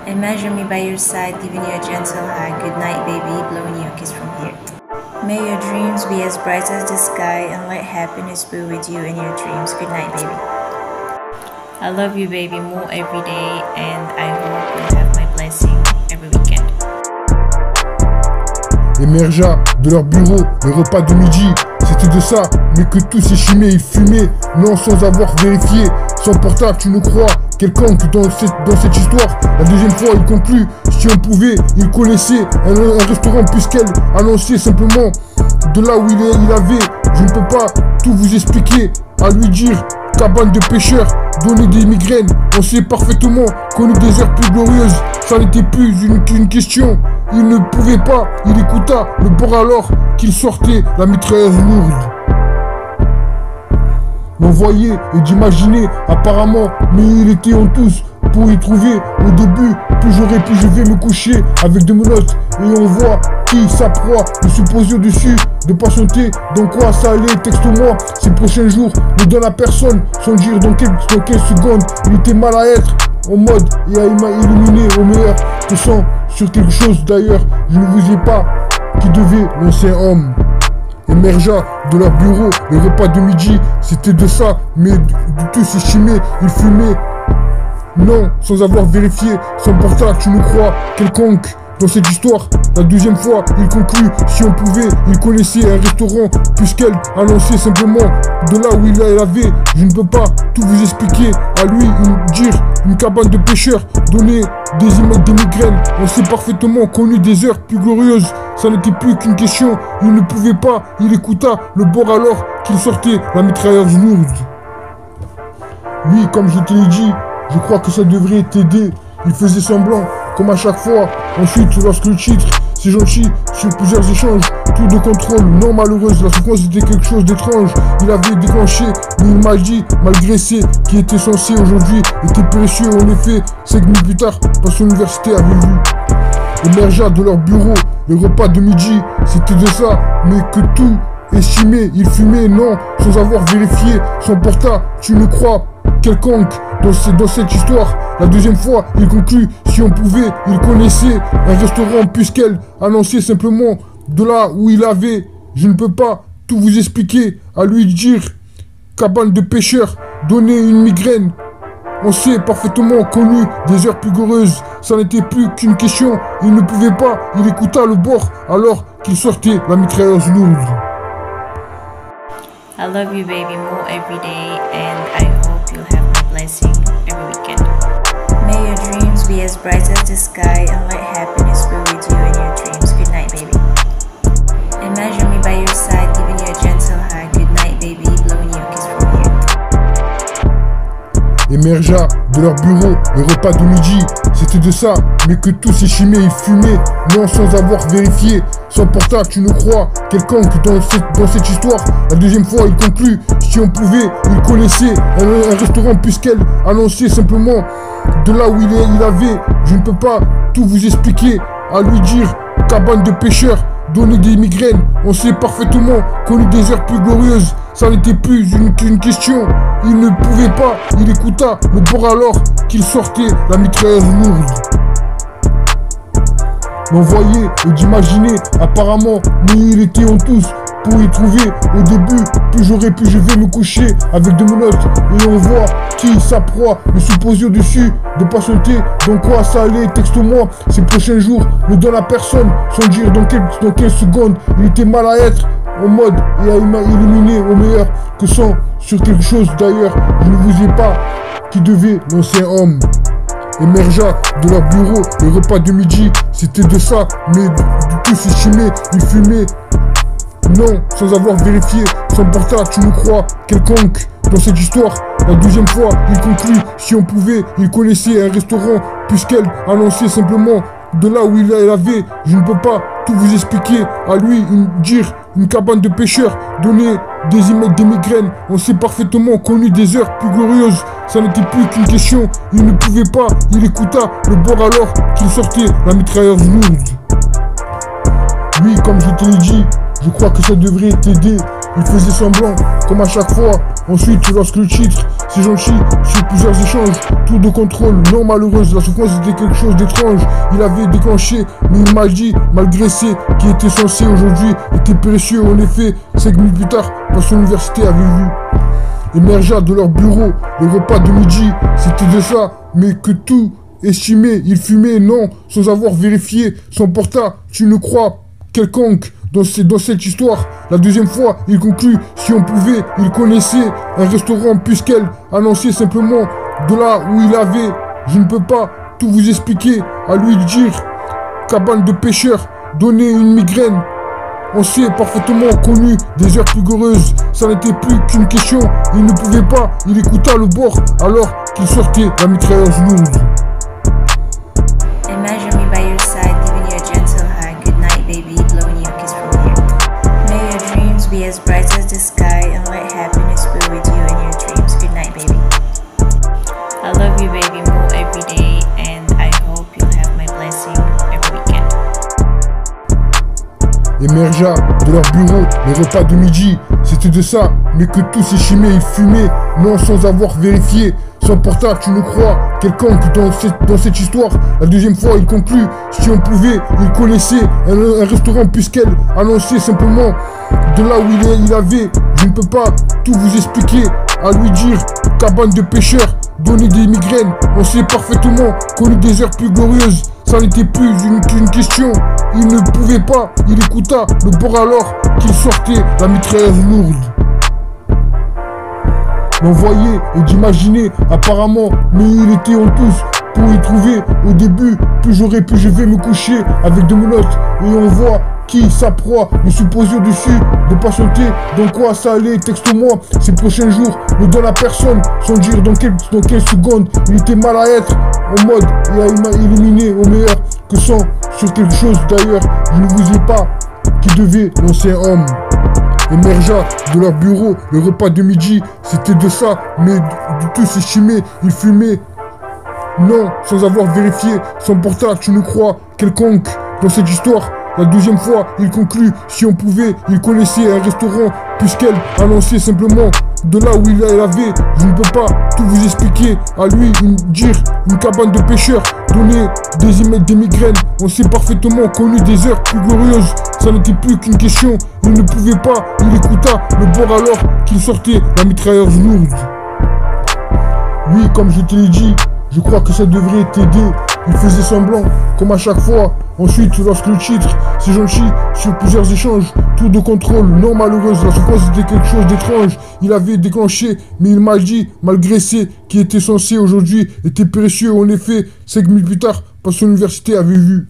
Imagine me by your side, giving you a gentle hug. Good night, baby, blowing you a kiss from here. May your dreams be as bright as the sky, and let happiness be with you in your dreams. Good night, baby. I love you, baby, more every day, and I hope you have my blessing every weekend. Émergea de leur bureau, le repas de midi, c'était de ça, mais que tout s'échimait, il fumait, non sans avoir vérifié. Son portable, tu nous crois, quelconque dans cette histoire. La deuxième fois, il conclut, si on pouvait, il connaissait un restaurant puisqu'elle annonçait simplement de là où il avait. Je ne peux pas tout vous expliquer, à lui dire, cabane de pêcheurs, donner des migraines. On sait parfaitement qu'on eut des heures plus glorieuses, ça n'était plus une question. Il ne pouvait pas, il écouta le bord alors qu'il sortait la mitrailleuse lourde. On voyait et d'imaginer apparemment, mais il était en tous pour y trouver. Au début, plus j'aurais pu, je vais me coucher avec de menottes et on voit qui sa proie, le supposé au-dessus de patienter. Dans quoi ça allait, texte-moi ces prochains jours, ne donne à personne sans dire dans quelle seconde il était mal à être en mode et il m'a illuminé au meilleur que sans sur quelque chose d'ailleurs, je ne vous ai pas qui devait l'ancien homme. Émergea de leur bureau, le repas de midi, c'était de ça, mais du tout s'échimait, il fumait. Non, sans avoir vérifié, son portable, tu nous crois, quelconque dans cette histoire. La deuxième fois, il conclut, si on pouvait, il connaissait un restaurant, puisqu'elle annonçait simplement de là où il avait. Je ne peux pas tout vous expliquer, à lui dire une cabane de pêcheurs, donner des migraines. On sait parfaitement qu'on eut des heures plus glorieuses, ça n'était plus qu'une question. Il ne pouvait pas, il écouta le bord alors qu'il sortait la mitrailleuse lourde. Oui, comme je te l'ai dit, je crois que ça devrait t'aider. Il faisait semblant, comme à chaque fois. Ensuite, lorsque le titre, c'est gentil, sur plusieurs échanges, tour de contrôle, non malheureuse, la souffrance était quelque chose d'étrange. Il avait déclenché, mais il m'a dit, malgré ce qui était censé aujourd'hui, était précieux. En effet, 5 minutes plus tard, dans son université avait vu. Émergea de leur bureau, le repas de midi, c'était de ça, mais que tout estimé, il fumait, non, sans avoir vérifié son portable, tu ne crois quelconque dans cette histoire. La deuxième fois, il conclut, si on pouvait, il connaissait un restaurant puisqu'elle annonçait simplement de là où il avait. Je ne peux pas tout vous expliquer, à lui dire, cabane de pêcheurs, donner une migraine. On sait parfaitement qu'on eut des heures plus glorieuses, ça n'était plus qu'une question. Il ne pouvait pas, il écouta le bord alors qu'il sortait la mitrailleuse lourde. I love you, baby, more every day, and I hope you have my blessing every weekend. May your dreams be as bright as the sky, and let happiness be with you in your dreams. Good night, baby. Imagine me by your side, giving you a gentle hug. Good night, baby, blowing you a kiss from here. Émergea de leur bureau, le repas de midi, c'était de ça, mais que tout s'échimait, il fumait, non sans avoir vérifié. Son portable, tu nous crois, quelconque dans cette histoire. La deuxième fois, il conclut, si on pouvait, il connaissait un restaurant puisqu'elle annonçait simplement de là où il avait. Je ne peux pas tout vous expliquer, à lui dire, cabane de pêcheurs, donner des migraines. On sait parfaitement qu'on eut des heures plus glorieuses, ça n'était plus une question. Il ne pouvait pas, il écouta le bord alors qu'il sortait la mitrailleuse lourde. On voyait et d'imaginer apparemment, mais il était en tous pour y trouver. Au début, plus j'aurais pu, je vais me coucher avec de menottes et on voit qui sa proie, le supposé au-dessus de patienter. Dans quoi ça allait, texte-moi ces prochains jours, ne donne à personne sans dire dans quelle seconde il était mal à être en mode et il m'a illuminé au meilleur que sans sur quelque chose d'ailleurs, je ne vous ai pas qui devait l'ancien homme. Émergea de leur bureau, le repas de midi, c'était de ça, mais du tout s'estimait, il fumait. Non, sans avoir vérifié son portable, tu nous crois quelconque dans cette histoire. La deuxième fois, il conclut, si on pouvait, il connaissait un restaurant puisqu'elle annonçait simplement de là où il avait. Je ne peux pas tout vous expliquer, à lui dire une cabane de pêcheurs, donner des migraines. On sait parfaitement qu'on eut des heures plus glorieuses, ça n'était plus qu'une question. Il ne pouvait pas, il écouta le bord alors qu'il sortait la mitrailleuse lourde. Oui, comme je te l'ai dit, je crois que ça devrait t'aider. Il faisait semblant, comme à chaque fois. Ensuite, lorsque le titre, c'est gentil, sur plusieurs échanges, tour de contrôle, non malheureuse, la souffrance était quelque chose d'étrange. Il avait déclenché, mais il m'a dit, malgré ce qui était censé aujourd'hui, était précieux. En effet, 5 minutes plus tard, quand son université avait vu émergea de leur bureau le repas de midi, c'était de ça, mais que tout estimé, il fumait, non, sans avoir vérifié, s'emporta, tu ne crois, quelconque, dans cette histoire. La deuxième fois, il conclut, si on pouvait, il connaissait un restaurant, puisqu'elle annonçait simplement de là où il avait, je ne peux pas tout vous expliquer, à lui dire, cabane de pêcheurs, donner une migraine. On s'est parfaitement connu des heures plus glorieuses, ça n'était plus qu'une question, il ne pouvait pas, il écouta le bord alors qu'il sortait la mitrailleuse lourde. Imagine me by your side, giving you a gentle hug. Good night, baby, blowing you a kiss from here. May your dreams be as bright as the sky, and let happiness be with you in your dreams. Good night, baby. I love you, baby, more every day, and I hope you'll have my blessing every weekend. Émergea de leur bureau le repas de midi, c'était de ça, mais que tout s'échimait, il fumait, non sans avoir vérifié, s'emporta, tu ne crois, quelconque dans cette histoire. La deuxième fois, il conclut, si on pouvait, il connaissait un restaurant, puisqu'elle annonçait simplement de là où il avait, je ne peux pas tout vous expliquer, à lui dire, cabane de pêcheurs, donner des migraines, on s'est parfaitement connu des heures plus glorieuses, ça n'était plus qu'une question, il ne pouvait pas, il écouta le bord alors qu'il sortait la mitrailleuse lourde. L'envoyer et d'imaginer apparemment, mais il était en tous pour y trouver au début, plus j'aurais pu, je vais me coucher avec de menottes et on voit qui sa proie, le supposé au-dessus, de patienter, dans quoi ça allait, texte-moi, ces prochains jours, ne donne à personne, sans dire dans quelle seconde, il était mal à être, en mode, et il m'a éliminé au meilleur, que sans, sur quelque chose d'ailleurs, je ne vous ai pas, qui devait l'ancien homme. Émergea de leur bureau le repas de midi, c'était de ça, mais du tout s'estimer, il fumait, non, sans avoir vérifié, s'emporta, tu ne crois, quelconque, dans cette histoire. La deuxième fois, il conclut, si on pouvait, il connaissait un restaurant, puisqu'elle annonçait simplement de là où il avait, je ne peux pas tout vous expliquer, à lui dire, une cabane de pêcheurs, donner des migraines, on s'est parfaitement connu des heures plus glorieuses, ça n'était plus qu'une question, il ne pouvait pas, il écouta le bord alors qu'il sortait la mitrailleuse lourde. Oui, comme je te l'ai dit, je crois que ça devrait t'aider. Il faisait semblant, comme à chaque fois. Ensuite, lorsque le titre, c'est gentil, sur plusieurs échanges, tour de contrôle, non malheureuse, la souffrance était quelque chose d'étrange. Il avait déclenché, mais il m'a dit, malgré ce qui était censé aujourd'hui, était précieux. En effet, 5 minutes plus tard, par son université avait vu.